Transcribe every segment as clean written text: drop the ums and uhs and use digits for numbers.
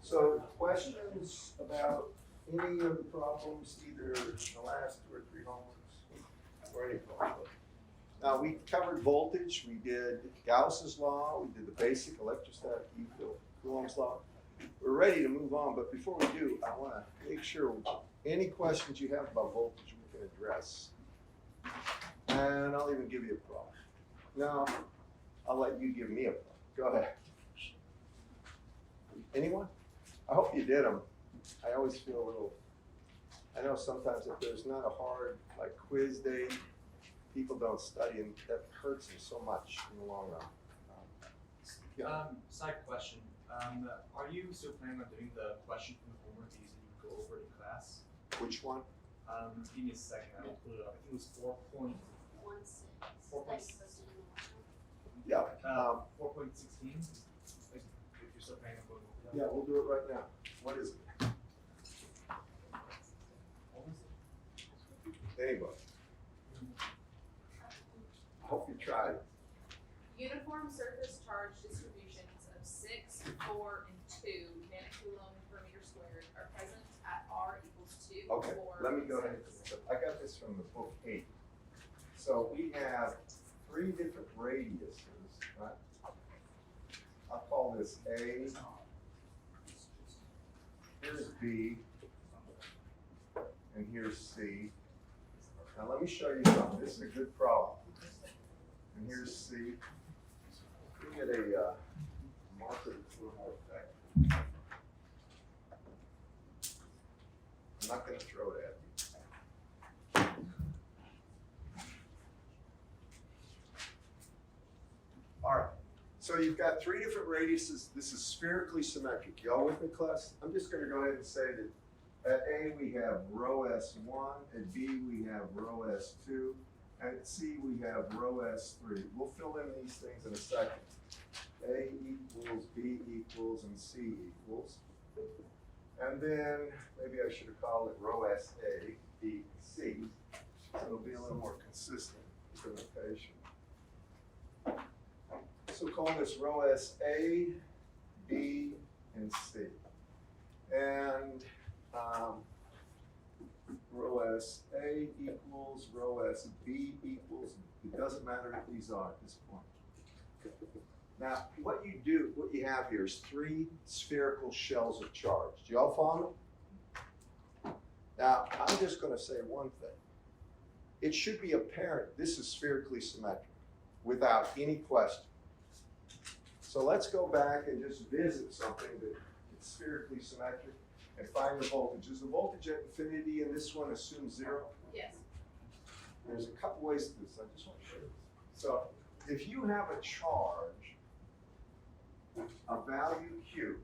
So questions about any of the problems, either the last 2 or 3 homeworks or any problem? Now we covered voltage, we did Gauss's law, we did the basic electrostatic Coulomb's law. We're ready to move on, but before we do, I want to make sure any questions you have about voltage we can address. And I'll even give you a problem. No, I'll let you give me a problem. Go ahead. Anyone? I hope you did them. I always feel a little, I know sometimes if there's not a hard like quiz day, people don't study and that hurts them so much in the long run. Side question. Are you still planning on doing the question from the homework that you go over in class? Which one? Give me a second. I will pull it up. I think it was 4.16. Yeah. 4.16. If you're still planning on going over that. Yeah, we'll do it right now. What is it? What was it? Anybody? I hope you tried. Uniform surface charge distributions of 6, 4, and 2 nanocoulomb per meter squared are present at R equals 2, Okay, 4, let me go and ahead. 6. I got this from the book 8. So we have 3 different radiuses, right? I'll call this A. Here's B. And here's C. Now let me show you something. This is a good problem. And here's C. Let me get a marker that's a little more effective. I'm not going to throw it at you. All right. So you've got 3 different radiuses. This is spherically symmetric. Y'all with me, class? I'm just going to go ahead and say that at A we have rho S1, at B we have rho S2, and at C we have rho S3. We'll fill in these things in a second. A equals, B equals, and C equals. And then maybe I should have called it rho SA, B, C, so it'll be a little more consistent with the notation. So we'll call this rho SA, B, and C. And rho SA equals, rho SB equals, it doesn't matter what these are at this point. Now, what you have here is 3 spherical shells of charge. Do y'all follow me? Now, I'm just going to say one thing. It should be apparent this is spherically symmetric without any question. So let's go back and just visit something that is spherically symmetric and find the voltage. Is the voltage at infinity in this one assume 0? Yes. There's a couple ways to do this. I just want to show you this. So if you have a charge, a value Q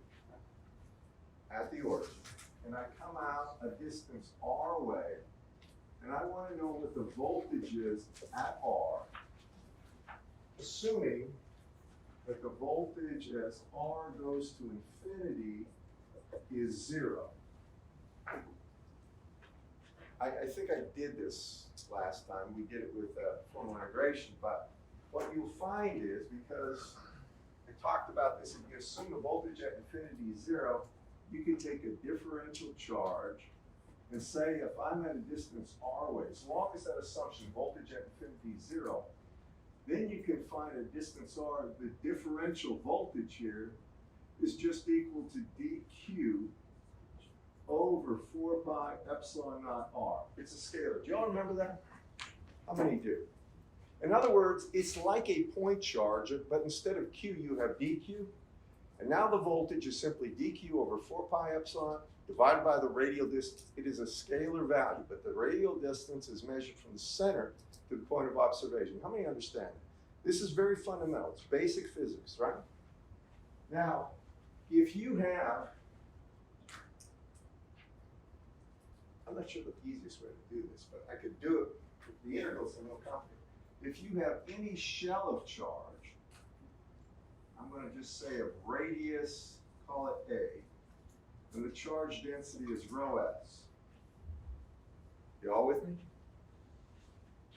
at the origin, and I come out a distance R away, and I want to know what the voltage is at R, assuming that the voltage as R goes to infinity is 0. I think I did this last time. We did it with formal integration, but what you'll find is, because I talked about this, if you assume the voltage at infinity is 0, you can take a differential charge and say if I'm at a distance R away, as long as that assumption voltage at infinity is 0, then you can find a distance R, the differential voltage here is just equal to dq over 4 pi epsilon naught R. It's a scalar. Do y'all remember that? How many do? In other words, it's like a point charge, but instead of Q, you have dq. And now the voltage is simply dq over 4 pi epsilon divided by the radial distance. It is a scalar value, but the radial distance is measured from the center to the point of observation. How many understand it? This is very fundamental. It's basic physics, right? Now, if you have, I'm not sure the easiest way to do this, but I could do it with the integrals and no complicated. If you have any shell of charge gonna just say of radius, call it A, and the charge density is rho s. Y'all with me?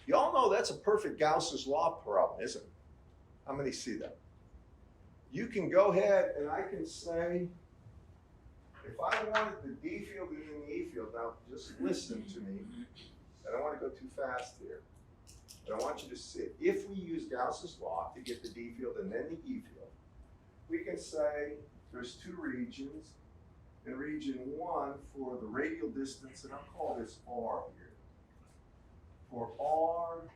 Y'all know that's a perfect Gauss's law problem, isn't it? How many see that? You can go ahead and I can say, if I wanted the D field and then the E field, now just listen to me. I don't want to go too fast here, but I want you to see it. If we use Gauss's law to get the D field and then the E field, we can say there's two regions, and region 1 for the radial distance, and I'll call this R here. For R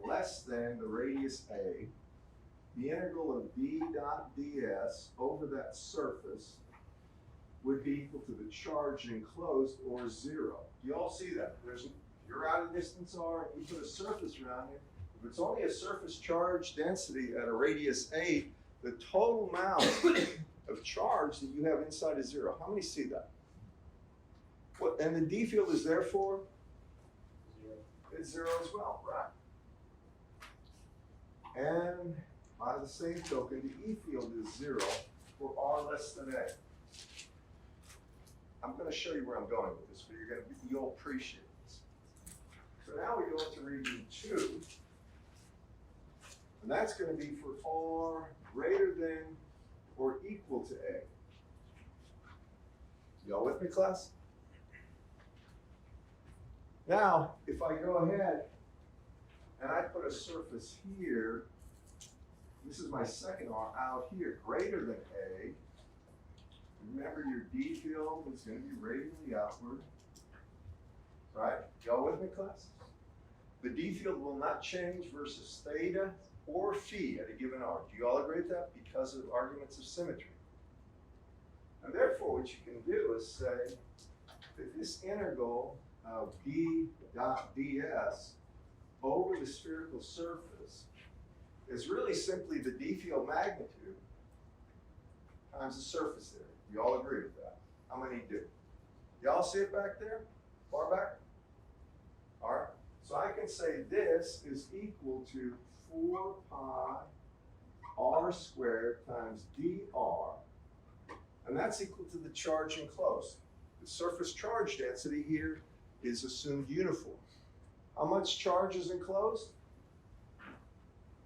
less than the radius A, the integral of d dot ds over that surface would be equal to the charge enclosed, or 0. Do you all see that? You're out of distance R, and you put a surface around it. If it's only a surface charge density at a radius A, the total amount of charge that you have inside is 0. How many see that? What, and the D field is therefore? 0. It's 0 as well, right. And by the same token, the E field is 0 for R less than A. I'm going to show you where I'm going with this, but you'll appreciate this. So now we go into region 2, and that's going to be for R greater than or equal to A. Y'all with me, class? Now, if I go ahead and I put a surface here, this is my second R out here, greater than A. Remember, your D field is going to be radially outward, right? Y'all with me, class? The D field will not change versus theta or phi at a given R. Do you all agree with that? Because of arguments of symmetry. And therefore, what you can do is say that this integral of d dot ds over the spherical surface is really simply the D field magnitude times the surface area. You all agree with that? How many do? Y'all see it back there? Far back? All right. So I can say this is equal to 4 pi r squared times dr, and that's equal to the charge enclosed. The surface charge density here is assumed uniform. How much charge is enclosed?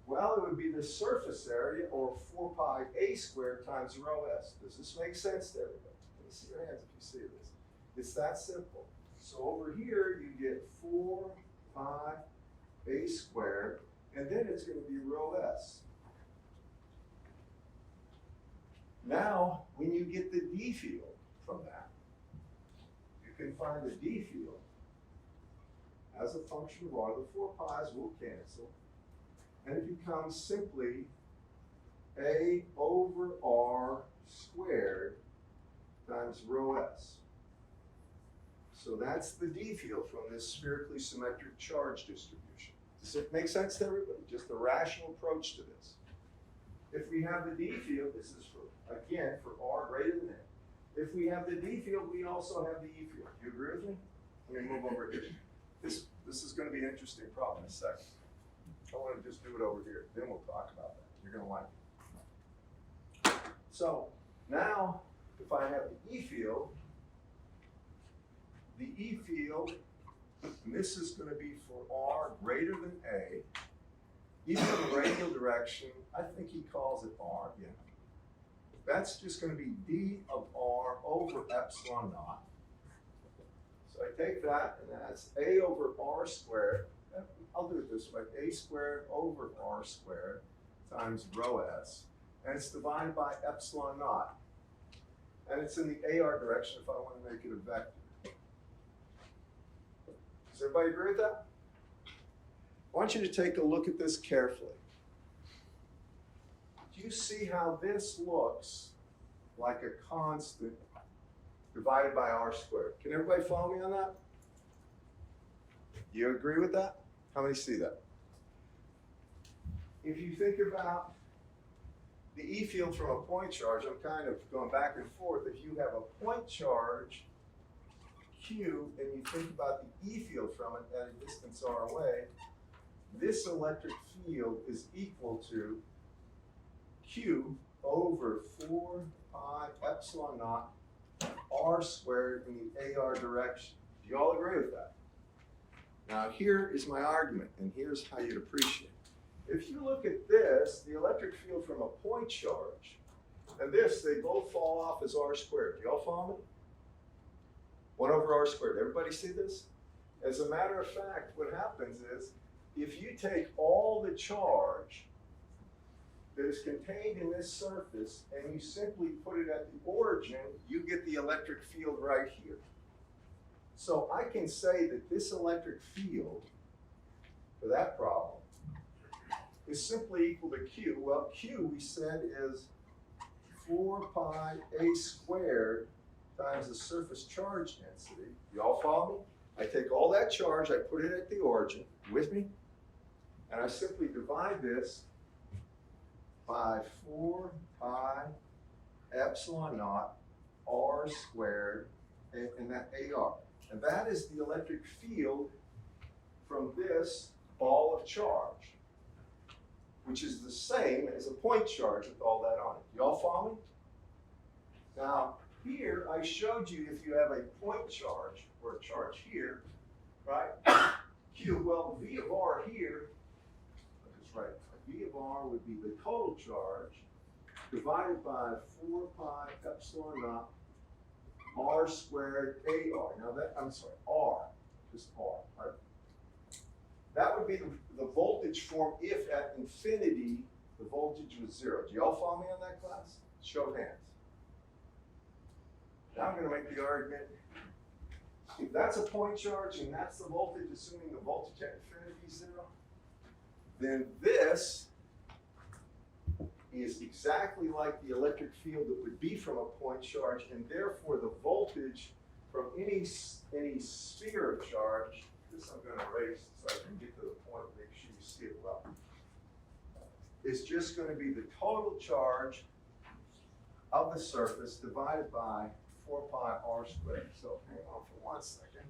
Well, it would be the surface area, or 4 pi a squared times rho s. Does this make sense to everybody? Let me see your hands if you see this. It's that simple. So over here, you get 4 pi a squared, and then it's going to be rho s. Now, when you get the D field from that, you can find the D field as a function of R. The 4 pi's will cancel, and it becomes simply A over R squared times rho s. So that's the D field from this spherically symmetric charge distribution. Does it make sense to everybody? Just a rational approach to this. If we have the D field, this is for, again, for R greater than A. If we have the D field, we also have the E field. Do you agree with me? Let me move over here. This is going to be an interesting problem in a second. I want to just do it over here. Then we'll talk about that. You're going to like it. So now, if I have the E field, and this is going to be for R greater than A, even in the radial direction, I think he calls it R, yeah. That's just going to be D of R over epsilon naught. So I take that, and that's A over R squared. I'll do it this way, A squared over R squared times rho s, and it's divided by epsilon naught. And it's in the AR direction if I want to make it a vector. Does everybody agree with that? I want you to take a look at this carefully. Do you see how this looks like a constant divided by R squared? Can everybody follow me on that? You agree with that? How many see that? If you think about the E field from a point charge, I'm kind of going back and forth. If you have a point charge Q and you think about the E field from it at a distance R away, this electric field is equal to Q over 4 pi epsilon naught r squared in the AR direction. Do you all agree with that? Now here is my argument, and here's how you'd appreciate it. If you look at this, the electric field from a point charge, and this, they both fall off as r squared. Do y'all follow me? 1 over r squared. Everybody see this? As a matter of fact, what happens is, if you take all the charge that is contained in this surface and you simply put it at the origin, you get the electric field right here. So I can say that this electric field, for that problem, is simply equal to Q. Well, Q, we said, is 4 pi a squared times the surface charge density. You all follow me? I take all that charge, I put it at the origin, with me? And I simply divide this by 4 pi epsilon naught r squared and that AR. And that is the electric field from this ball of charge, which is the same as a point charge with all that on it. You all follow me? Now, here I showed you if you have a point charge or a charge here, right? Q, well, V of R here, that's right, V of R would be the total charge divided by 4 pi epsilon naught r squared AR. Now that, I'm sorry, R, just R, right? That would be the voltage form if at infinity the voltage was 0. Do y'all follow me on that, class? Show of hands. Now I'm going to make the argument, if that's a point charge and that's the voltage, assuming the voltage at infinity is 0, then this is exactly like the electric field that would be from a point charge, and therefore the voltage from any sphere of charge, this I'm going to erase so I can get to the point and make sure you see it well, is just going to be the total charge of the surface divided by 4 pi r squared. So hang on for 1 second.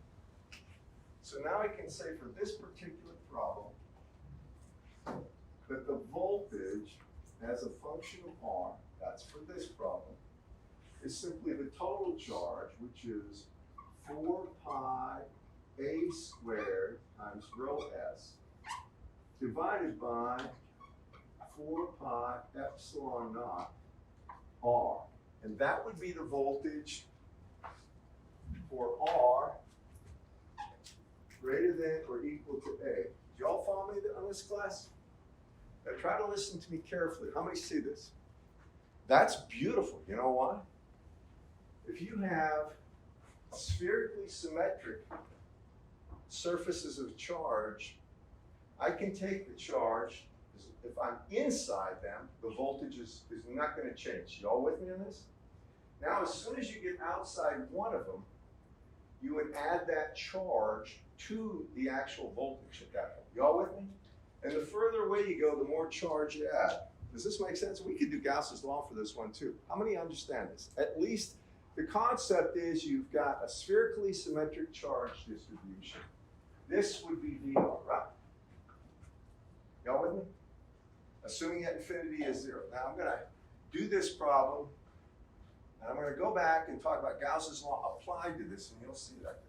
So now I can say for this particular problem that the voltage as a function of r, that's for this problem, is simply the total charge, which is 4 pi a squared times rho s divided by 4 pi epsilon naught r. And that would be the voltage for R greater than or equal to A. Do y'all follow me on this, class? Now try to listen to me carefully. How many see this? That's beautiful. You know why? If you have spherically symmetric surfaces of charge, I can take the charge. If I'm inside them, the voltage is not going to change. You all with me on this? Now, as soon as you get outside one of them, you would add that charge to the actual voltage at that point. You all with me? And the further away you go, the more charge you add. Does this make sense? We could do Gauss's law for this one too. How many understand this? At least the concept is you've got a spherically symmetric charge distribution. This would be VR, right? Y'all with me? Assuming at infinity is 0. Now I'm going to do this problem, and I'm going to go back and talk about Gauss's law applied to this, and you'll see that.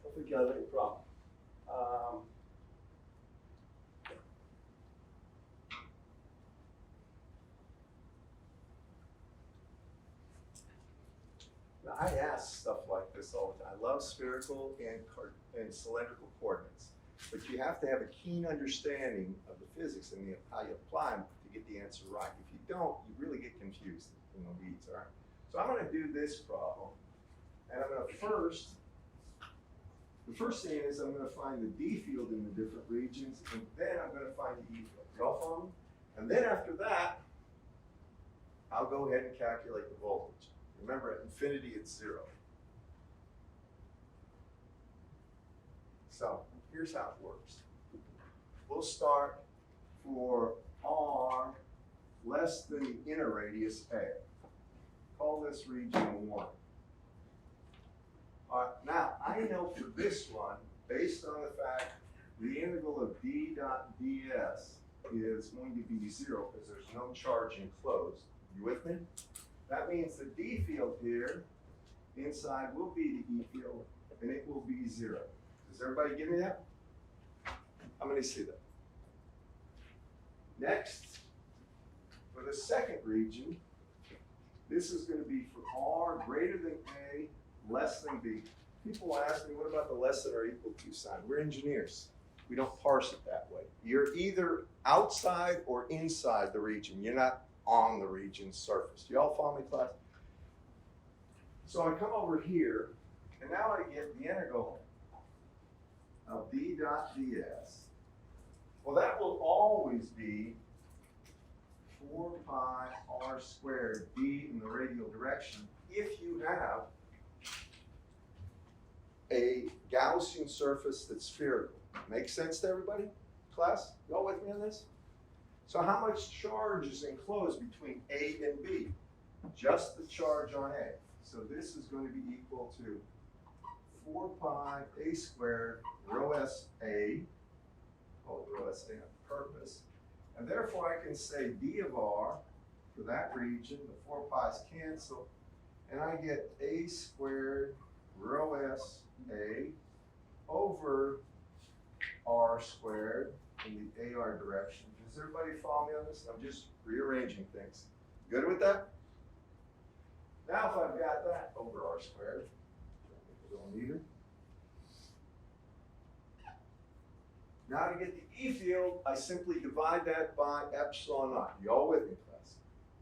Don't think you have any problem. Now, I ask stuff like this all the time. I love spherical and cylindrical coordinates, but you have to have a keen understanding of the physics and how you apply them to get the answer right. If you don't, you really get confused in the weeds, all right? So I'm going to do this problem, and I'm going to the first thing is I'm going to find the D field in the different regions, and then I'm going to find the E field. Y'all follow me? And then after that, I'll go ahead and calculate the voltage. Remember, at infinity, it's 0. So here's how it works. We'll start for R less than the inner radius A. Call this region 1. All right, now I know for this one, based on the fact the integral of d dot ds is going to be 0 because there's no charge enclosed. You with me? That means the D field here inside will be the E field, and it will be 0. Does everybody get me that? How many see that? Next, for the second region, this is going to be for R greater than A, less than B. People ask me, what about the less than or equal to sign? We're engineers. We don't parse it that way. You're either outside or inside the region. You're not on the region's surface. Do y'all follow me, class? So I come over here, and now I get the integral of d dot ds. Well, that will always be 4 pi r squared d in the radial direction if you have a Gaussian surface that's spherical. Make sense to everybody? Class, y'all with me on this? So how much charge is enclosed between A and B? Just the charge on A. So this is going to be equal to 4 pi A squared rho S A, call it rho S A on purpose. And therefore I can say D of R for that region, the 4 pi's cancel, and I get A squared rho S A over R squared in the AR direction. Does everybody follow me on this? I'm just rearranging things. Good with that? Now if I've got that over R squared, we don't need it. Now to get the E field, I simply divide that by epsilon naught. You all with me, class?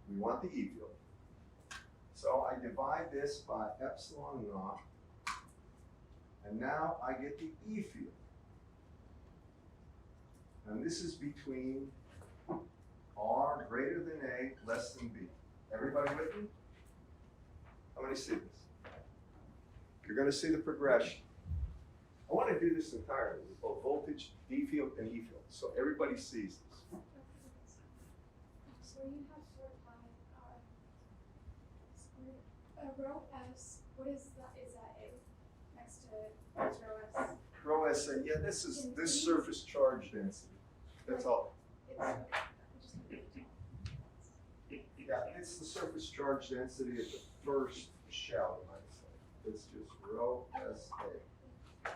We want the E field. So I divide this by epsilon naught, and now I get the E field. And this is between R greater than A, less than B. Everybody with me? How many see this? You're going to see the progression. I want to do this entirely with both voltage, D field, and E field, so everybody sees this. So you have 4 pi squared. Rho S, what is that? Is that A next to rho S? Rho S, yeah, this is this surface charge density. That's all. It's okay. Yeah, it's the surface charge density of the first shell, you might say. It's just rho S A.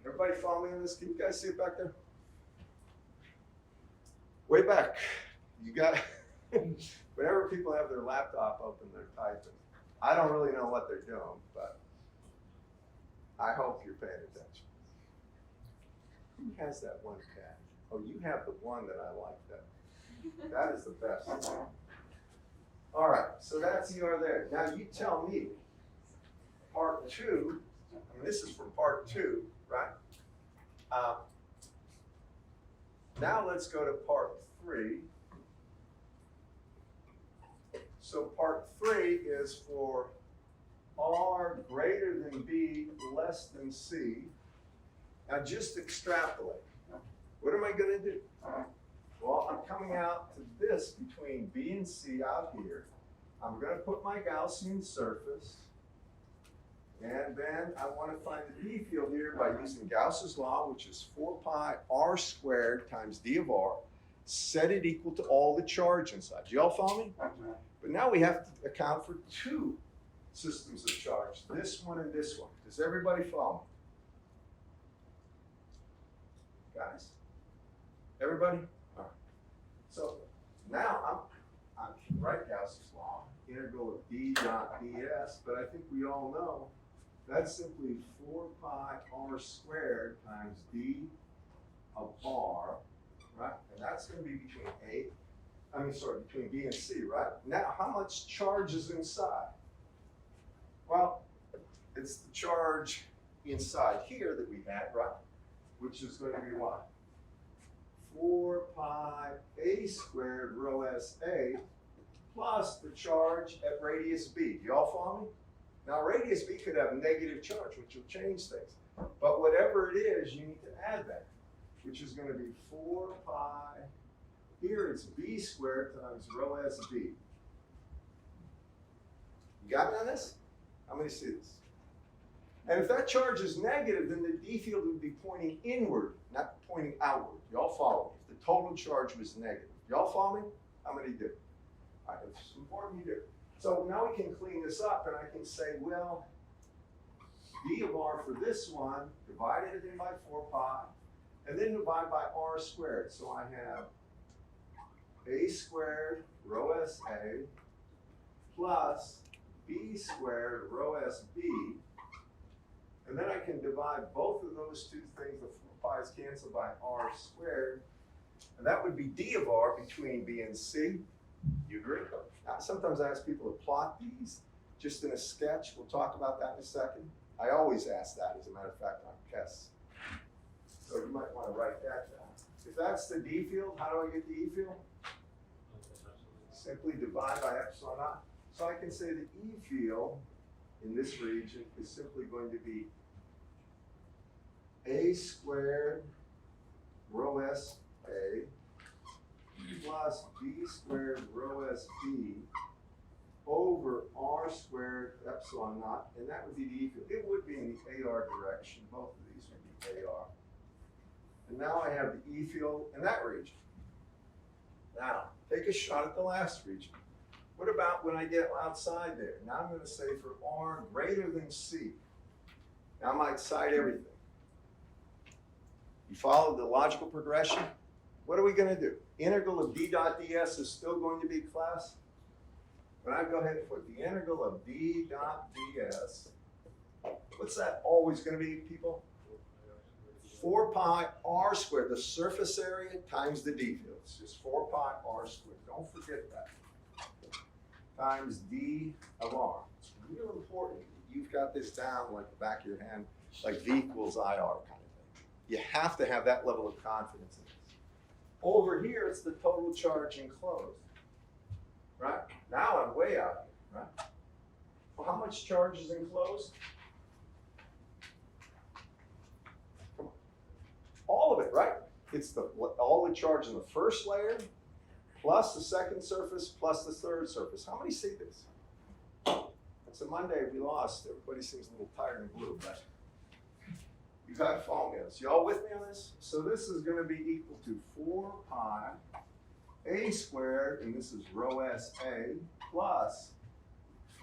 Everybody follow me on this? Can you guys see it back there? Way back. You got, whenever people have their laptop open, they're typing. I don't really know what they're doing, but I hope you're paying attention. Who has that one cat? Oh, you have the one that I like that. That is the best. All right, so that's ER there. Now you tell me, part 2, I mean, this is from part 2, right? Now let's go to part 3. So part 3 is for R greater than B, less than C. Now just extrapolate. What am I going to do? Well, I'm coming out to this between B and C out here. I'm going to put my Gaussian surface. And then I want to find the D field here by using Gauss's law, which is 4 pi R squared times D of R. Set it equal to all the charge inside. Do y'all follow me? But now we have to account for 2 systems of charge, this one and this one. Does everybody follow me? Guys? Everybody? All right. So now I'm right Gauss's law, integral of D dot ds, but I think we all know that's simply 4 pi R squared times D of R, right? And that's going to be between between B and C, right? Now, how much charge is inside? Well, it's the charge inside here that we had, right? Which is going to be what? 4 pi A squared rho S A plus the charge at radius B. Do y'all follow me? Now, radius B could have negative charge, which will change things. But whatever it is, you need to add that, which is going to be 4 pi. Here it's B squared times rho S B. You got me on this? How many see this? And if that charge is negative, then the D field would be pointing inward, not pointing outward. Y'all follow me? If the total charge was negative. Y'all follow me? How many do? All right, it's important you do. So now we can clean this up and I can say, well, D of R for this one, divided it in by 4 pi, and then divide by R squared. So I have A squared rho S A plus B squared rho S B. And then I can divide both of those two things, the 4 pi's cancel by R squared. And that would be D of R between B and C. You agree? Now, sometimes I ask people to plot these just in a sketch. We'll talk about that in a second. I always ask that, as a matter of fact, on tests. So you might want to write that down. If that's the D field, how do I get the E field? Simply divide by epsilon naught. So I can say the E field in this region is simply going to be A squared rho S A plus B squared rho S B over R squared epsilon naught, and that would be the E field. It would be in the AR direction. Both of these would be AR. And now I have the E field in that region. Now, take a shot at the last region. What about when I get outside there? Now I'm going to say for R greater than C. Now I might cite everything. You follow the logical progression? What are we going to do? Integral of d dot ds is still going to be class. When I go ahead and put the integral of d dot ds, what's that always going to be, people? 4 pi r squared, the surface area times the d field. It's just 4 pi r squared. Don't forget that. Times d of r. It's real important. You've got this down like the back of your hand, like V equals IR kind of thing. You have to have that level of confidence in this. Over here, it's the total charge enclosed. Right? Now I'm way out here, right? Well, how much charge is enclosed? Come on. All of it, right? It's all the charge in the first layer, plus the second surface, plus the third surface. How many see this? It's a Monday, we lost. Everybody seems a little tired and blue, but you got to follow me on this. You all with me on this? So this is going to be equal to 4 pi a squared, and this is rho S A, plus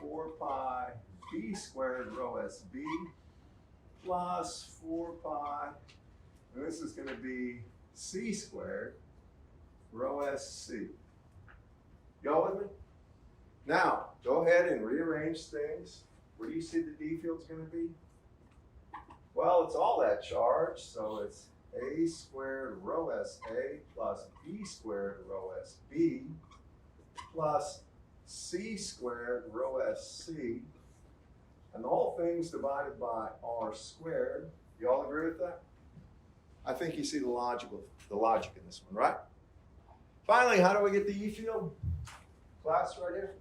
4 pi b squared rho S B, plus 4 pi, and this is going to be c squared rho S C. Y'all with me? Now, go ahead and rearrange things. Where do you see the D field's going to be? Well, it's all that charge, so it's a squared rho S A plus b squared rho S B plus c squared rho S C, and the whole thing's divided by r squared. You all agree with that? I think you see the logic in this one, right? Finally, how do we get the E field? Class right here.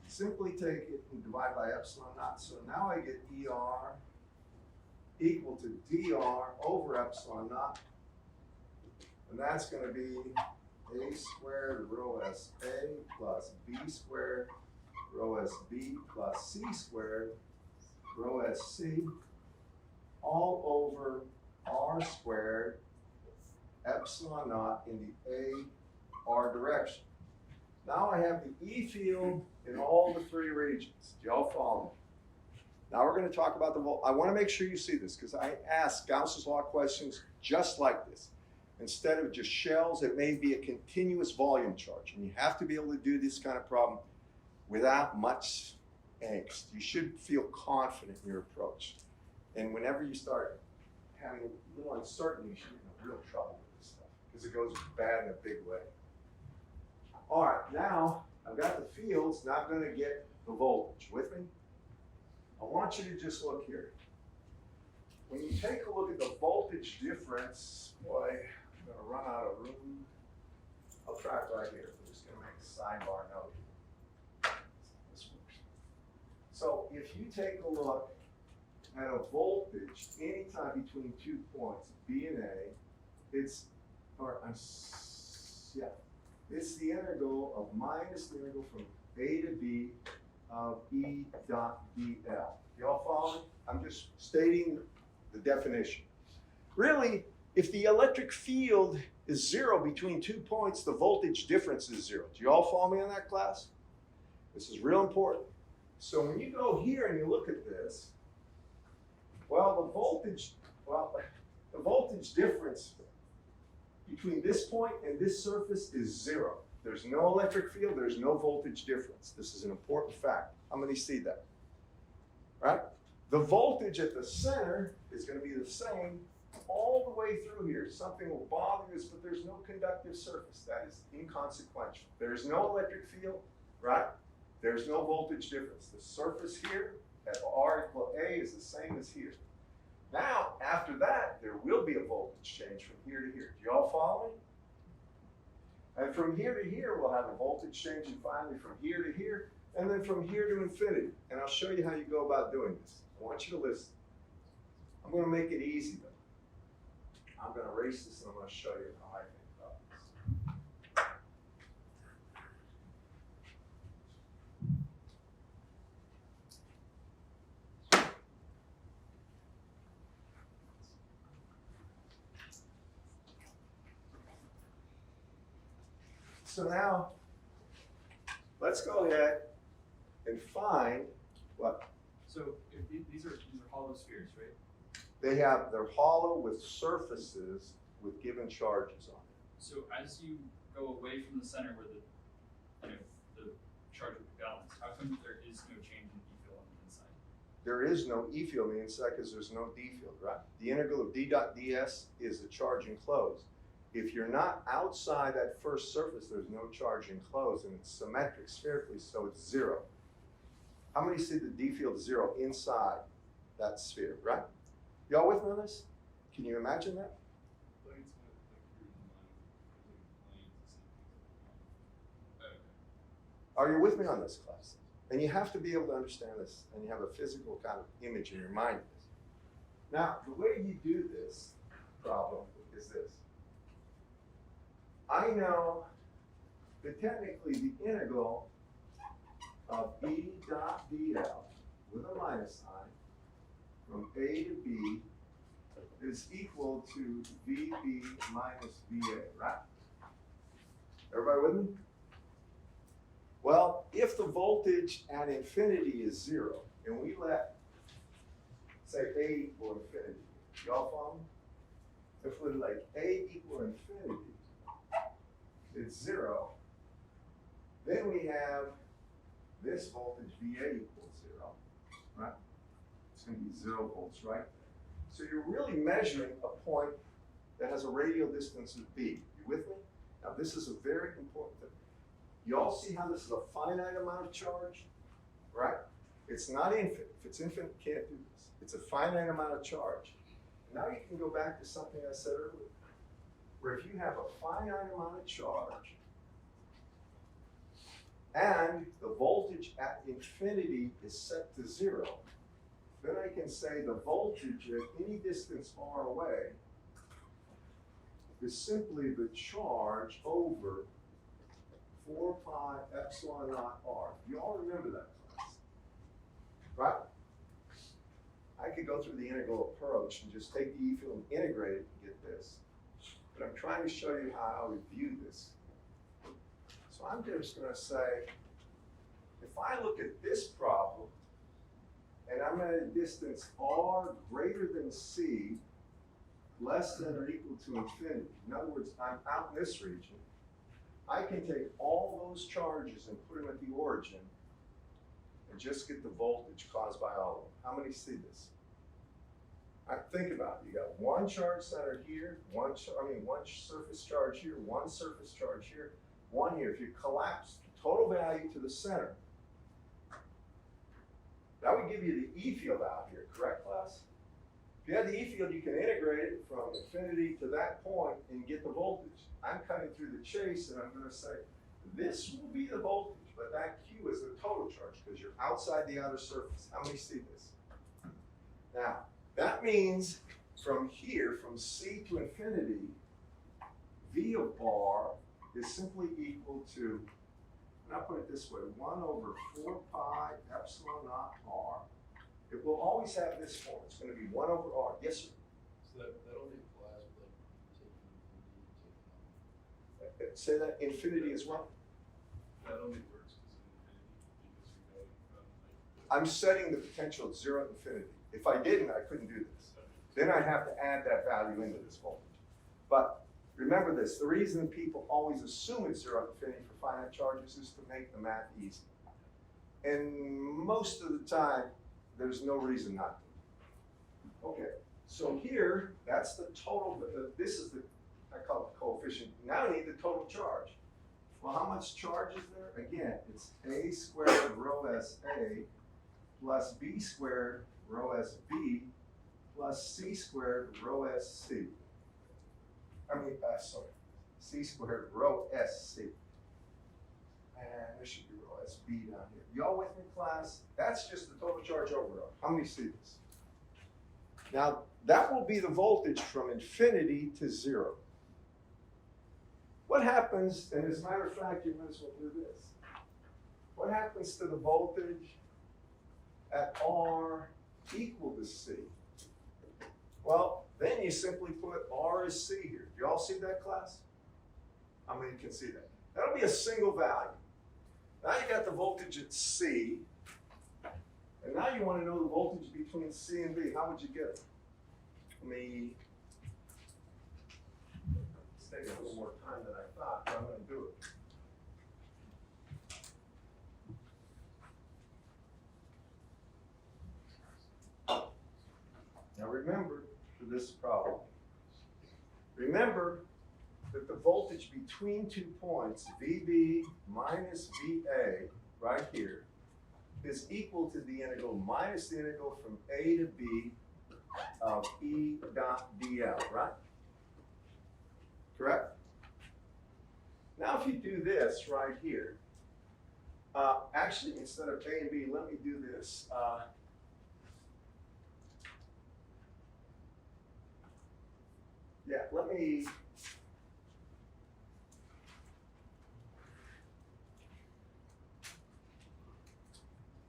Simply take it and divide by epsilon naught. So now I get ER equal to dr over epsilon naught. And that's going to be a squared rho S A plus b squared rho S B plus c squared rho S C all over r squared epsilon naught in the A R direction. Now I have the E field in all the 3 regions. Do y'all follow me? Now we're going to talk about the volt. I want to make sure you see this because I ask Gauss's law questions just like this. Instead of just shells, it may be a continuous volume charge. And you have to be able to do this kind of problem without much angst. You should feel confident in your approach. And whenever you start having a little uncertainty, you should be in real trouble with this stuff because it goes bad in a big way. All right, now I've got the fields, now I'm going to get the voltage. With me? I want you to just look here. When you take a look at the voltage difference, boy, I'm going to run out of room. I'll try it right here. I'm just going to make a sidebar note here. This works. So if you take a look at a voltage anytime between 2 points, B and A, it's the integral of minus the integral from A to B of E dot dl. Y'all follow me? I'm just stating the definition. Really, if the electric field is 0 between 2 points, the voltage difference is 0. Do you all follow me in that class? This is real important. So when you go here and you look at this, well, the voltage difference between this point and this surface is 0. There's no electric field, there's no voltage difference. This is an important fact. How many see that? Right? The voltage at the center is going to be the same all the way through here. Something will bother this, but there's no conductive surface. That is inconsequential. There's no electric field, right? There's no voltage difference. The surface here at R equal A is the same as here. Now, after that, there will be a voltage change from here to here. Do you all follow me? And from here to here, we'll have a voltage change, and finally from here to here, and then from here to infinity. And I'll show you how you go about doing this. I want you to listen. I'm going to make it easy, though. I'm going to erase this, and I'm going to show you how I think about this. So now, let's go ahead and find what? So if these are hollow spheres, right? They're hollow with surfaces with given charges on it. So as you go away from the center where the charge would be balanced, how come there is no change in E field on the inside? There is no E field on the inside because there's no D field, right? The integral of D dot ds is the charge enclosed. If you're not outside that first surface, there's no charge enclosed, and it's symmetric spherically, so it's 0. How many see the D field 0 inside that sphere, right? Y'all with me on this? Can you imagine that? Are you with me on this, class? And you have to be able to understand this, and you have a physical kind of image in your mind of this. Now, the way you do this problem is this. I know that technically the integral of E dot dl with a minus sign from A to B is equal to VB minus VA, right? Everybody with me? Well, if the voltage at infinity is 0, and we let, say, A equal infinity, y'all follow me? If we let A equal infinity, it's 0, then we have this voltage VA equals 0, right? It's going to be 0 volts right there. So you're really measuring a point that has a radial distance of B. You with me? Now this is a very important thing. You all see how this is a finite amount of charge, right? It's not infinite. If it's infinite, you can't do this. It's a finite amount of charge. Now you can go back to something I said earlier, where if you have a finite amount of charge and the voltage at infinity is set to 0, then I can say the voltage at any distance r away is simply the charge over 4 pi epsilon naught r. You all remember that class, right? I could go through the integral approach and just take the E field and integrate it and get this. But I'm trying to show you how I would view this. So I'm just going to say, if I look at this problem, and I'm at a distance r greater than c, less than or equal to infinity. In other words, I'm out in this region. I can take all those charges and put them at the origin and just get the voltage caused by all of them. How many see this? Think about it. You got one charge center here, one surface charge here, one surface charge here, one here. If you collapse the total value to the center, that would give you the E field out here, correct, class? If you had the E field, you can integrate it from infinity to that point and get the voltage. I'm cutting through the chase, and I'm going to say, this will be the voltage, but that Q is the total charge because you're outside the outer surface. How many see this? Now, that means from here, from C to infinity, V of bar is simply equal to, and I'll put it this way, 1 over 4 pi epsilon naught r. It will always have this form. It's going to be 1 over r. Yes, sir? So that only applies with like taking infinity and taking Say that infinity as well. that only works because of infinity, because you're going from like. I'm setting the potential at 0 to infinity. If I didn't, I couldn't do this. Then I'd have to add that value into this voltage. But remember this, the reason people always assume it's 0 to infinity for finite charges is to make the math easy. And most of the time, there's no reason not to. Okay, so here, that's the total, this is the, I call it the coefficient. Now I need the total charge. Well, how much charge is there? Again, it's a squared rho s a plus b squared rho s b plus c squared rho s c. Sorry, c squared rho s c. And there should be rho s b down here. Y'all with me, class? That's just the total charge overall. How many see this? Now, that will be the voltage from infinity to 0. What happens, and as a matter of fact, you might as well do this. What happens to the voltage at R equal to C? Well, then you simply put R as C here. Do you all see that, class? How many can see that? That'll be a single value. Now you got the voltage at C, and now you want to know the voltage between C and B. How would you get it? It's taking a little more time than I thought, but I'm going to do it. Now remember, for this problem, remember that the voltage between 2 points, VB minus VA, right here, is equal to the integral minus the integral from A to B of E dot dl, right? Correct? Now if you do this right here, actually instead of A and B, let me do this.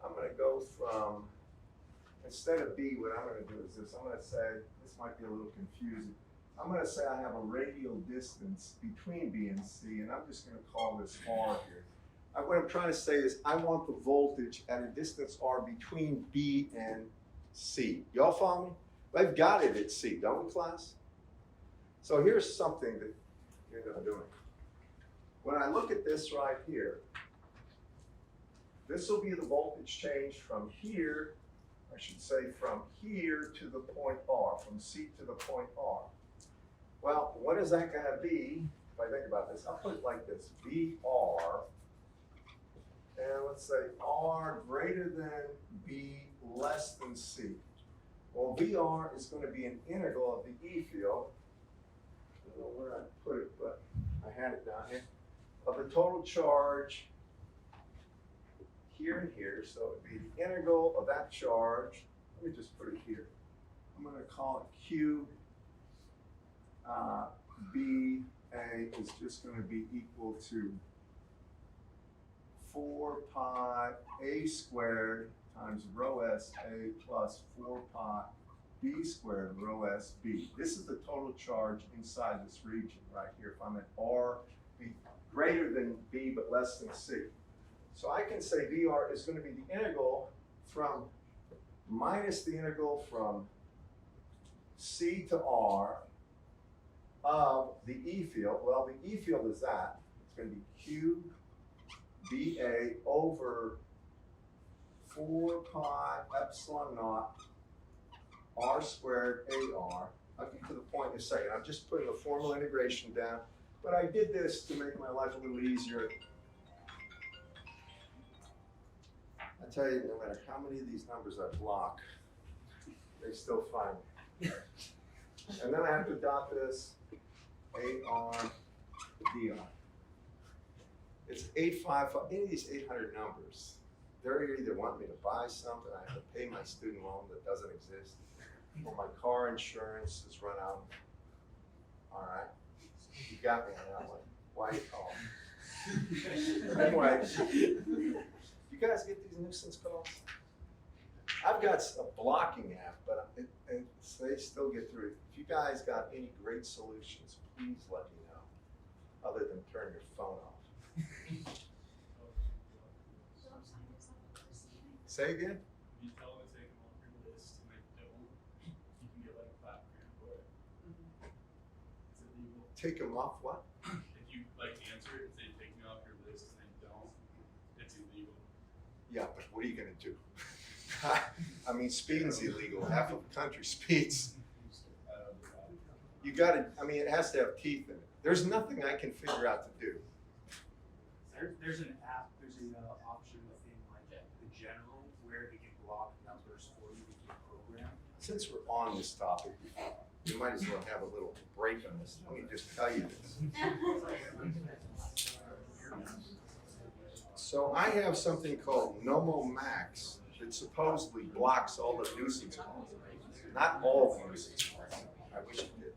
I'm going to go from, instead of B, what I'm going to do is this. I'm going to say, this might be a little confusing. I'm going to say I have a radial distance between B and C, and I'm just going to call this R here. What I'm trying to say is I want the voltage at a distance R between B and C. Y'all follow me? I've got it at C, don't we, class? So here's something that you're doing. When I look at this right here, this will be the voltage change from here, I should say from here to the point R, from C to the point R. Well, what is that going to be? If I think about this, I'll put it like this, VR, and let's say R greater than B less than C. Well, VR is going to be an integral of the E field. I don't know where I put it, but I had it down here, of the total charge here and here, so it would be the integral of that charge. Let me just put it here. I'm going to call it Q. BA is just going to be equal to 4 pi A squared times rho S A plus 4 pi B squared rho S B. This is the total charge inside this region right here. If I'm at R, be greater than B but less than C. So I can say VR is going to be the integral from minus the integral from C to R of the E field. Well, the E field is that. It's going to be Q BA over 4 pi epsilon naught R squared AR. I'll get to the point in a second. I'm just putting a formal integration down, but I did this to make my life a little easier. I tell you, no matter how many of these numbers I block, they still find me. And then I have to dot this AR DR. It's 855. Any of these 800 numbers, they're either want me to buy something, I have to pay my student loan that doesn't exist, or my car insurance has run out. All right, you got me on that one. Why you call me? Anyway, you guys get these nuisance calls? I've got a blocking app, but they still get through. If you guys got any great solutions, please let me know, other than turn your phone off. Say again? You tell them to take them off your list and they don't, you can get like $5,000 for it. It's illegal. Take them off what? If you like answer it and say take me off your list and they don't, it's illegal. Yeah, but what are you gonna do? I mean, speeding's illegal. Half of the country speeds. You gotta, I mean, it has to have teeth in it. There's nothing I can figure out to do. There's an app, there's an option within like the general where it can block numbers for you to get programmed. Since we're on this topic, we might as well have a little break on this. Let me just tell you this. So I have something called Nomo Max that supposedly blocks all the nuisance calls. Not all the nuisance calls. I wish it did.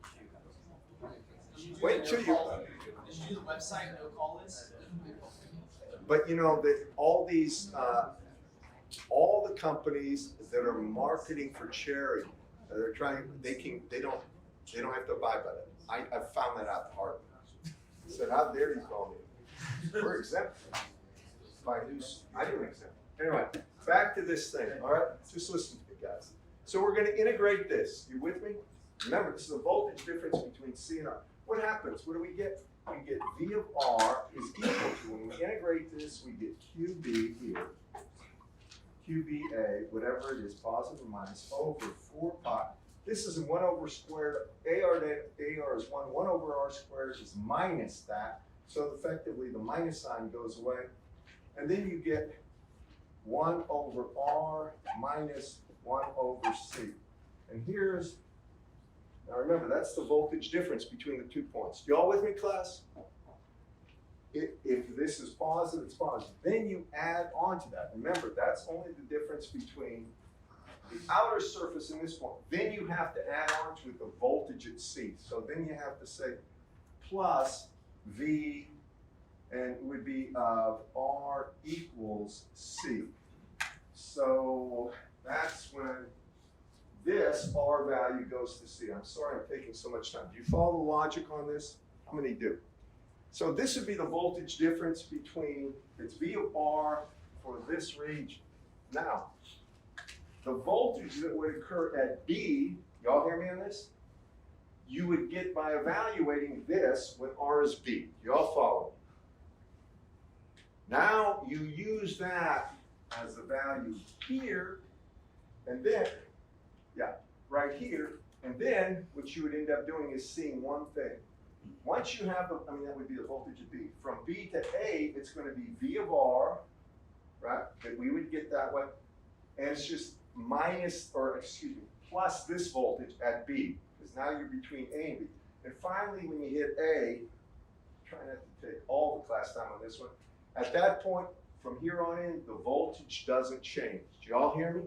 Wait till you. Did you do the website no call list? But you know that all these, all the companies that are marketing for charity, they're trying. They don't have to abide by that. I found that out hard. I said, how dare you call me? We're exempt. I didn't exempt. Anyway, back to this thing. All right, just listen to me, guys. So we're going to integrate this. You with me? Remember, this is a voltage difference between C and R. What happens? What do we get? We get V of R is equal to, when we integrate this, we get QB here, QBA, whatever it is, positive or minus, over 4 pi. This is 1 over squared, AR is 1 over R squared is minus that. So effectively the minus sign goes away. And then you get 1 over R minus 1 over C. And here's, now remember, that's the voltage difference between the 2 points. Y'all with me, class? If this is positive, it's positive. Then you add on to that. Remember, that's only the difference between the outer surface and this point. Then you have to add on to it the voltage at C. So then you have to say plus V, and it would be R equals C. So that's when this R value goes to C. I'm sorry I'm taking so much time. Do you follow the logic on this? How many do? So this would be the voltage difference between, it's V of R for this region. Now, the voltage that would occur at B, y'all hear me on this? You would get by evaluating this when R is B. Y'all follow? Now you use that as the value here, and then, yeah, right here, and then what you would end up doing is seeing one thing. Once you have the, I mean, that would be the voltage of B. From B to A, it's going to be V of R, right, that we would get that way, and it's just minus, or excuse me, plus this voltage at B, because now you're between A and B. And finally, when you hit A, try not to take all the class time on this one, at that point, from here on in, the voltage doesn't change. Do y'all hear me?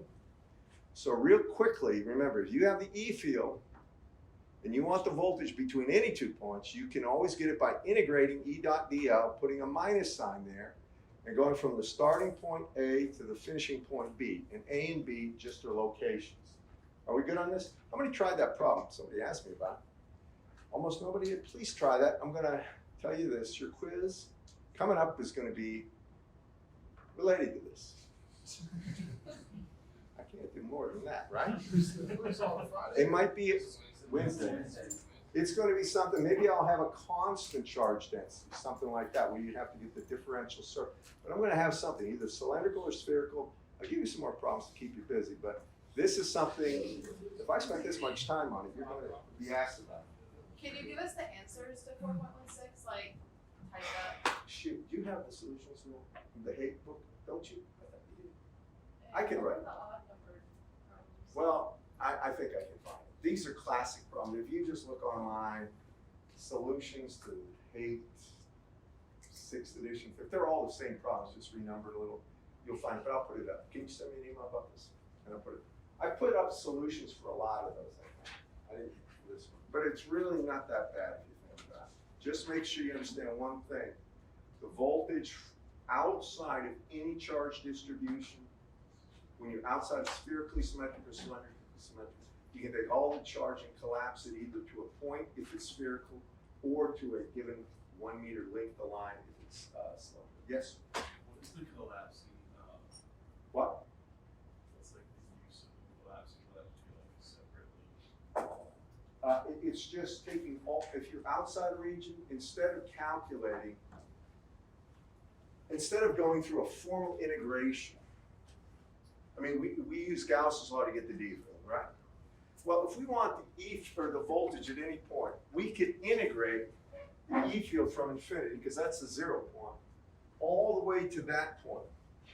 So real quickly, remember, if you have the E field, and you want the voltage between any 2 points, you can always get it by integrating E dot dl, putting a minus sign there, and going from the starting point A to the finishing point B. And A and B just are locations. Are we good on this? How many tried that problem? Somebody asked me about it. Almost nobody did. Please try that. I'm going to tell you this. Your quiz coming up is going to be related to this. I can't do more than that, right? It might be Wednesday. It's going to be something, maybe I'll have a constant charge density, something like that, where you'd have to get the differential circuit. But I'm going to have something, either cylindrical or spherical. I'll give you some more problems to keep you busy, but this is something, if I spent this much time on it, you're going to be asked about it. Can you give us the answers to 4.16, like, type up? Shoot, do you have the solutions in the hate book, don't you? I can write. The odd numbered problems. Well, I think I can find it. These are classic problems. If you just look online, solutions to hate 6th edition, if they're all the same problems, just renumbered a little, you'll find it, but I'll put it up. Can you send me an email about this? And I'll put it. I put up solutions for a lot of those, I think. I didn't for this one. But it's really not that bad if you think about it. Just make sure you understand one thing. the voltage outside of any charge distribution, when you're outside of spherically symmetric or cylindrically symmetric, you can take all the charge and collapse it either to a point if it's spherical or to a given 1 meter length of line if it's cylindrical. Yes? What is the collapsing, What? what's like the use of the collapsing separately? It's just taking all, if you're outside a region, instead of calculating, instead of going through a formal integration, I mean, we use Gauss's law to get the D field, right? Well, if we want the E or the voltage at any point, we could integrate the E field from infinity, because that's the 0 point, all the way to that point,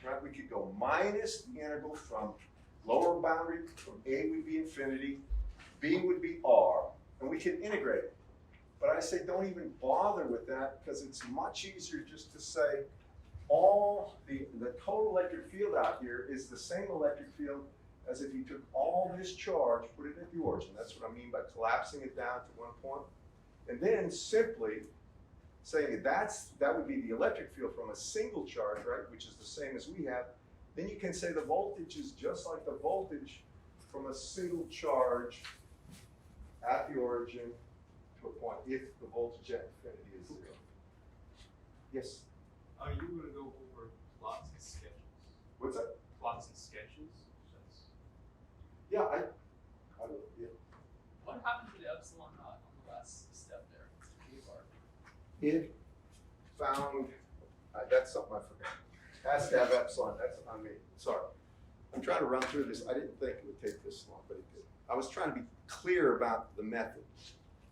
right? We could go minus the integral from lower boundary, from A would be infinity, B would be R, and we can integrate it. But I say don't even bother with that, because it's much easier just to say all the total electric field out here is the same electric field as if you took all this charge, put it at the origin. That's what I mean by collapsing it down to 1 point. And then simply saying that would be the electric field from a single charge, right, which is the same as we have. Then you can say the voltage is just like the voltage from a single charge at the origin to a point if the voltage at infinity is 0. Yes? Are you gonna go over plots and sketches? What's that? Plots and sketches? That's, Yeah, I don't, yeah. What happened to the epsilon naught on the last step there? It found, that's something I forgot. Has to have epsilon, that's on me, sorry. I'm trying to run through this. I didn't think it would take this long, but it did. I was trying to be clear about the method.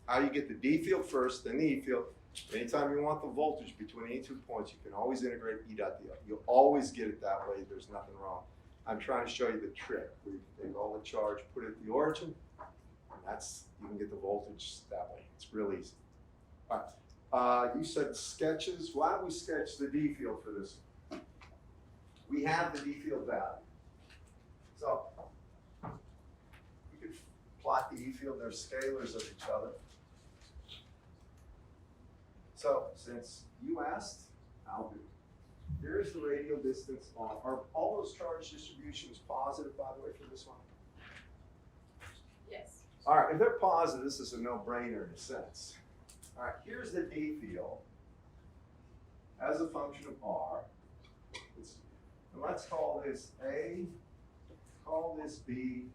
How you get the D field first, then the E field. Anytime you want the voltage between any 2 points, you can always integrate E dot D. You'll always get it that way. There's nothing wrong. I'm trying to show you the trick where you can take all the charge, put it at the origin, and that's, you can get the voltage that way. It's real easy. All right. You said sketches. Why don't we sketch the D field for this? We have the D field value. So we could plot the E field. They're scalars of each other. So since you asked, I'll do it. Here's the radial distance on. Are all those charge distributions positive, by the way, for this one? Yes. All right, if they're positive, this is a no-brainer in a sense. All right, here's the D field as a function of R. And let's call this A, call this B,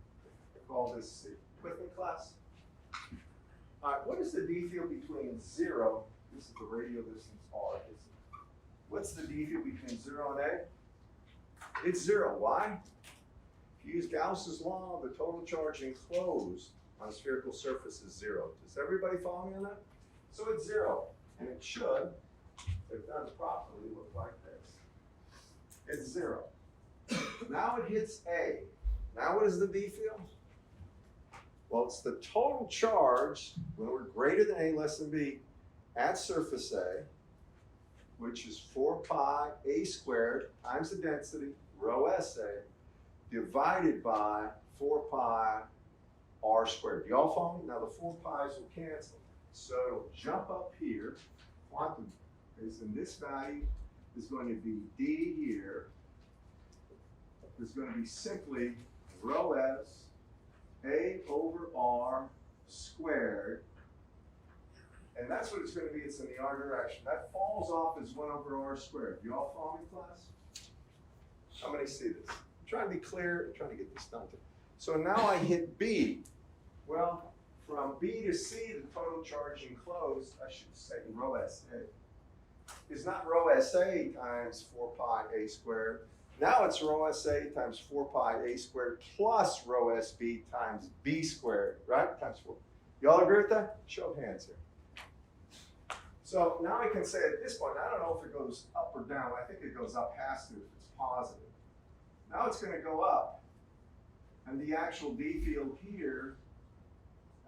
call this C. With me, class? All right, what is the D field between 0, this is the radial distance R, what's the D field between 0 and A? It's 0. Why? If you use Gauss's law, the total charge enclosed on a spherical surface is 0. Does everybody follow me on that? So it's 0, and it should, if done properly, look like this. It's 0. Now it hits A. Now what is the D field? Well, it's the total charge when we're greater than A, less than B, at surface A, which is 4 pi A squared times the density, rho SA, divided by 4 pi R squared. Do y'all follow me? Now the 4 pi's will cancel. So it'll jump up here. Quantum is in this value is going to be D here. Is going to be simply rho S A over R squared. And that's what it's going to be. It's in the R direction. That falls off as 1 over R squared. Do you all follow me, class? How many see this? I'm trying to be clear. I'm trying to get this done. So now I hit B. Well, from B to C, the total charge enclosed, I should say rho SA, is not rho SA times 4 pi A squared. Now it's rho SA times 4 pi A squared plus rho SB times B squared, right? Times 4. Y'all agree with that? Show of hands here. So now I can say at this point, I don't know if it goes up or down. I think it goes up, has to if it's positive. Now it's going to go up. And the actual D field here,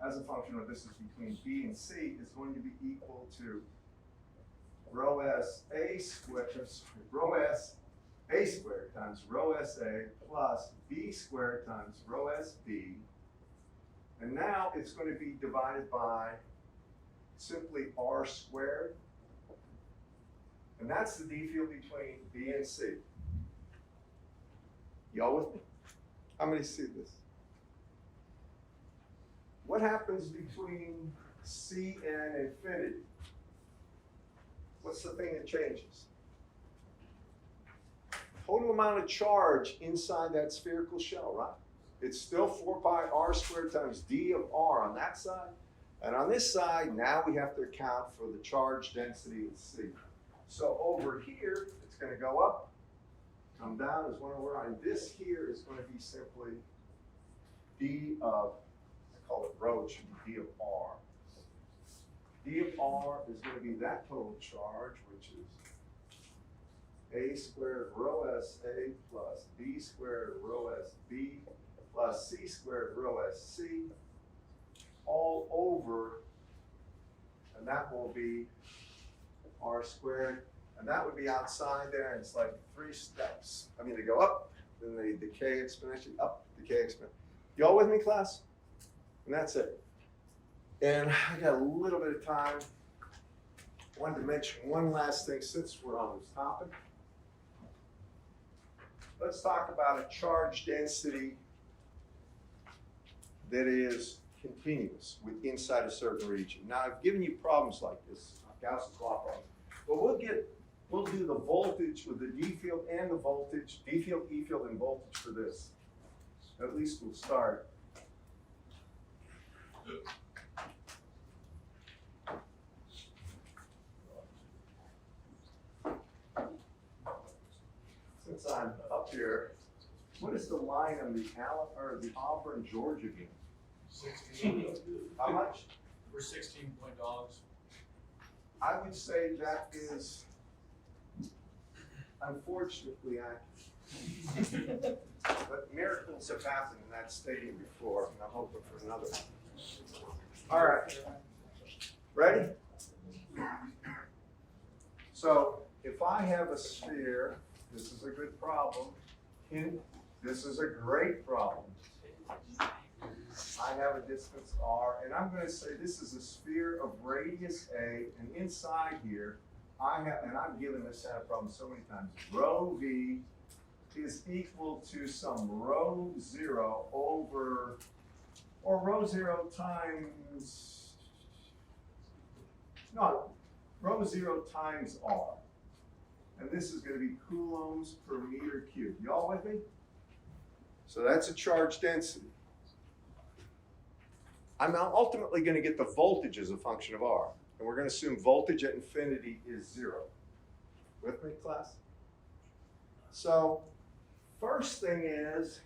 as a function of distance between B and C, is going to be equal to rho S A squared, rho S A squared times rho SA plus B squared times rho SB. And now it's going to be divided by simply R squared. And that's the D field between B and C. Y'all with me? How many see this? What happens between C and infinity? What's the thing that changes? Total amount of charge inside that spherical shell, right? It's still 4 pi r squared times d of r on that side. And on this side, now we have to account for the charge density at C. So over here, it's going to go up, come down as 1 over r. And this here is going to be simply d of, I call it rho, it should be d of r. D of r is going to be that total charge, which is a squared rho s a plus b squared rho s b plus c squared rho s c all over, and that will be r squared, and that would be outside there, and it's like 3 steps. I mean, they go up, then they decay exponentially, up, decay exponentially. Y'all with me, class? And that's it. And I got a little bit of time. I wanted to mention one last thing since we're on this topic. Let's talk about a charge density that is continuous with inside a certain region. Now, I've given you problems like this, Gauss's law problem, but we'll do the voltage with the D field and the voltage, D field, E field, and voltage for this. At least we'll start. Since I'm up here, what is the line on the Auburn, Georgia game? 16. How much? We're 16-point dogs. I would say that is unfortunately accurate. But miracles have happened in that stadium before, and I'm hoping for another. All right. Ready? So if I have a sphere, this is a good problem. This is a great problem. I have a distance r, and I'm going to say this is a sphere of radius a, and inside here, I have, and I've given this kind of problem so many times, rho v is equal to some rho 0 over, or rho 0 times, no, rho 0 times r. And this is going to be coulombs per meter cubed. Y'all with me? So that's a charge density. I'm now ultimately going to get the voltage as a function of r. And we're going to assume voltage at infinity is 0. With me, class? So first thing is,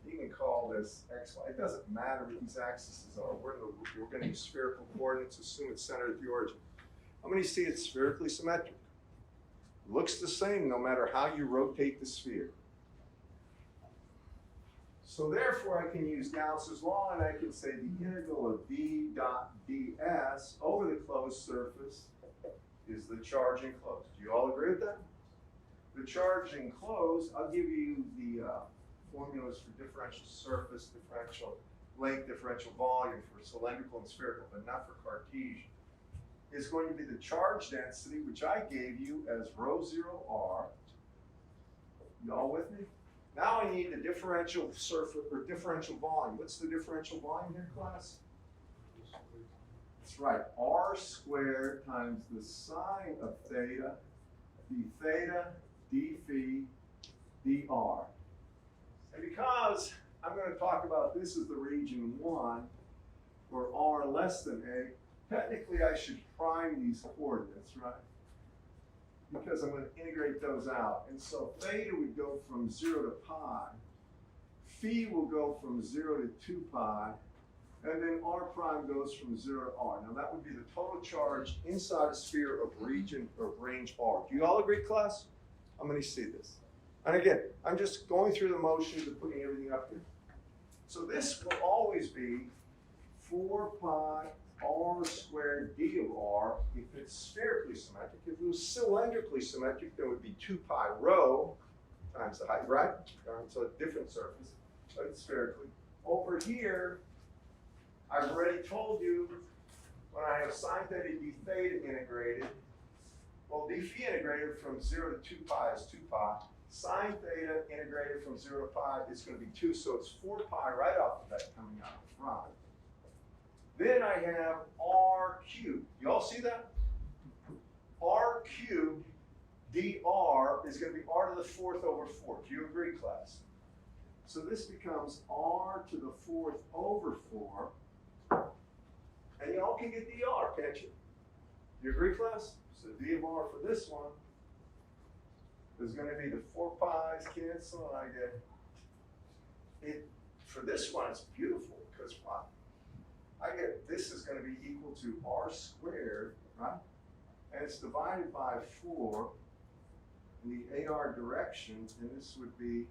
you can call this x, y. It doesn't matter what these axes are. We're going to use spherical coordinates, assume it's centered at the origin. How many see it's spherically symmetric? Looks the same no matter how you rotate the sphere. So therefore, I can use Gauss's law, and I can say the integral of d dot ds over the closed surface is the charge enclosed. Do you all agree with that? The charge enclosed, I'll give you the formulas for differential surface, differential length, differential volume for cylindrical and spherical, but not for Cartesian, is going to be the charge density, which I gave you as rho 0r. Y'all with me? Now I need the differential surface or differential volume. What's the differential volume here, class? That's right, r squared times the sine of theta, d theta, d phi, dr. And because I'm going to talk about this as the region 1, where r less than a, technically I should prime these coordinates, right? Because I'm going to integrate those out. And so theta would go from 0 to pi, phi will go from 0 to 2 pi, and then r prime goes from 0 to r. Now that would be the total charge inside a sphere of region or range r. Do you all agree, class? I'm going to see this. And again, I'm just going through the motions of putting everything up here. So this will always be 4 pi r squared d of r if it's spherically symmetric. If it was cylindrically symmetric, then it would be 2 pi rho times the height, right? So a different surface, but it's spherically. Over here, I've already told you when I have sine theta d theta integrated, Well, d phi integrated from 0 to 2 pi is 2 pi. Sine theta integrated from 0 to pi is going to be 2, so it's 4 pi right off the bat coming out the front. Then I have r cubed. You all see that? R cubed dr is going to be r to the 4th over 4. Do you agree, class? So this becomes r to the 4th over 4. And you all can get dr, can't you? You agree, class? So d of r for this one is going to be the 4 pi's cancel, and I get it. For this one, it's beautiful because what? I get this is going to be equal to r squared, right? And it's divided by 4 in the AR direction, and this would be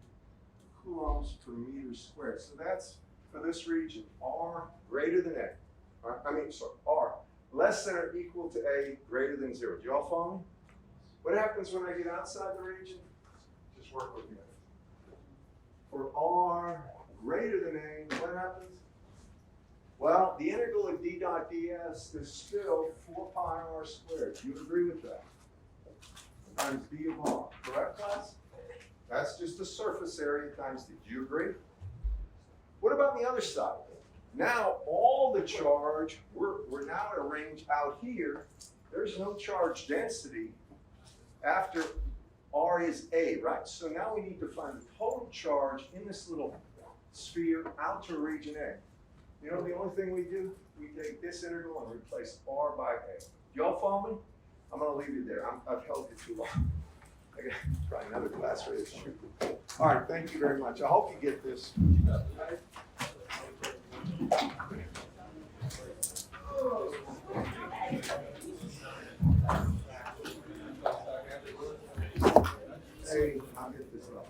coulombs per meter squared. So that's for this region, r greater than a. R less than or equal to a greater than 0. Do you all follow me? What happens when I get outside the region? Just work with me. For r greater than a, what happens? Well, the integral of d dot ds is still 4 pi r squared. Do you agree with that? Times d of r. Correct, class? That's just the surface area times d. Do you agree? What about the other side? Now, all the charge, we're now at a range out here. There's no charge density after r is a, right? So now we need to find the total charge in this little sphere out to region a. You know the only thing we do? We take this integral and replace r by a. Do y'all follow me? I'm going to leave you there. I've held you too long. I got probably another class ready to shoot. All right, thank you very much. I hope you get this. Hey, I'll get this up.